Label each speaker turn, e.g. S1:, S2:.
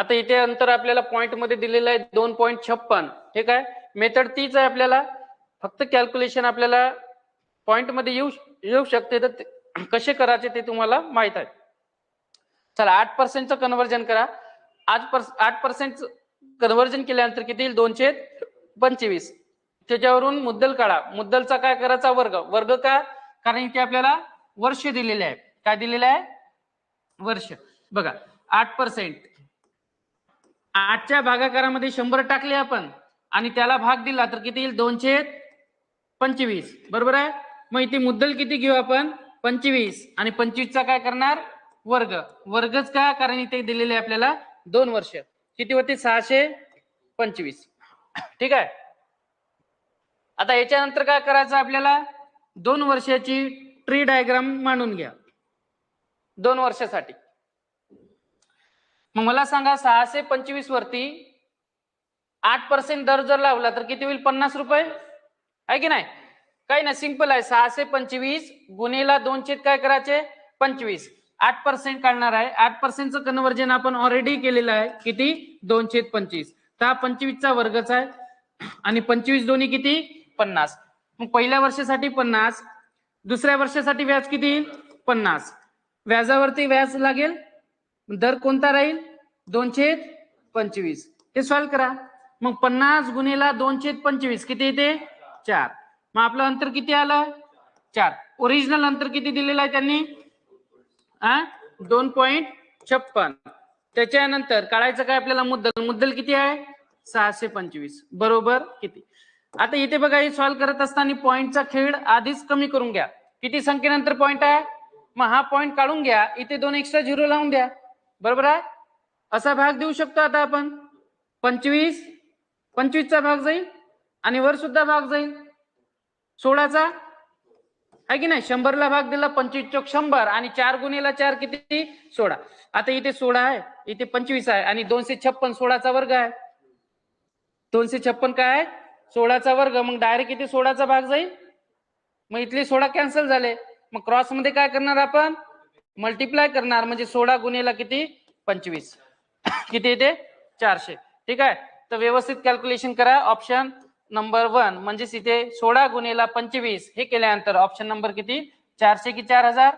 S1: आता इथे अंतर आपल्याला पॉइंट मध्ये दिलेलं आहे 2.56. ठीक आहे, मेथड तीच आहे, आपल्याला फक्त कॅल्क्युलेशन आपल्याला पॉइंट मध्ये येऊ शकते, तर कसे करायचे ते तुम्हाला माहित आहे. चला 8% कन्वर्जन करा. 8% कन्वर्जन केल्यानंतर किती येईल? 225. त्याच्यावरून मुद्दल काढा. मुद्दलचा काय करायचा? वर्ग का? कारण इथे आपल्याला वर्ष दिलेले आहे. काय दिलेलं आहे? वर्ष. बघा 8%, 8च्या भागाकारामध्ये 100 टाकले आपण आणि त्याला भाग दिला तर किती येईल? 225. बरोबर आहे. मग इथे मुद्दल किती घेऊ आपण? 25, आणि 25चा काय करणार? वर्गच का? कारण इथे दिलेले आपल्याला 2 वर्ष. किती होते? 625. ठीक आहे. आता याच्यानंतर काय करायचं आपल्याला? 2 वर्षाची ट्री डायग्राम मांडून घ्या 2 वर्षासाठी. मग मला सांगा 625 वरती 8% दर जर लावला तर किती होईल? 50 रुपये आहे की नाही? काही नाही, सिंपल आहे. 625 गुणेला 2 काय करायचे? 25. 8% काढणार आहे. 8%चं कन्वर्जन आपण ऑलरेडी केलेलं आहे. किती? 225. तर हा 25चा वर्गच आहे, आणि 25 दोन्ही किती? 50. मग पहिल्या वर्षासाठी 50, दुसऱ्या वर्षासाठी व्याज किती? 50. व्याजावरती व्याज लागेल, दर कोणता राहील? 225. हे सॉल्व्ह करा. मग 50 गुणेला 225 किती येते? 4. मग आपलं अंतर किती आलं? 4. ओरिजिनल अंतर किती दिलेलं आहे त्यांनी? 2.56. त्याच्यानंतर काढायचं काय आपल्याला? मुद्दल किती आहे? 625. बरोबर किती? आता इथे बघा, हे सॉल्व्ह करत असताना पॉइंटचा खेळ आधीच कमी करून घ्या. किती संख्येनंतर पॉइंट आहे? मग हा पॉइंट काढून घ्या, इथे 2 एक्स्ट्रा झिरो लावून द्या. बरोबर आहे. असा भाग देऊ शकतो आता आपण. 25चा भाग जाईल आणि वर सुद्धा भाग जाईल 16चा, आहे की नाही? 100ला भाग दिला, 25 चोक 100, आणि 4 गुणेला 4 किती? 16. आता इथे 16 आहे, इथे 25 आहे, आणि 256 16चा वर्ग आहे. 256 काय आहे? 16चा वर्ग. मग डायरेक्ट इथे 16चा भाग जाईल. मग इथले 16 कॅन्सल झाले. मग क्रॉस मध्ये काय करणार आपण? मल्टिप्लाय करणार. म्हणजे 16 गुणेला किती? 25. किती येते? 400. ठीक आहे. तर व्यवस्थित कॅल्क्युलेशन करा. ऑप्शन नंबर 1 म्हणजे इथे 16 गुणेला 25 हे केल्यानंतर ऑप्शन नंबर किती? 400 की 4000?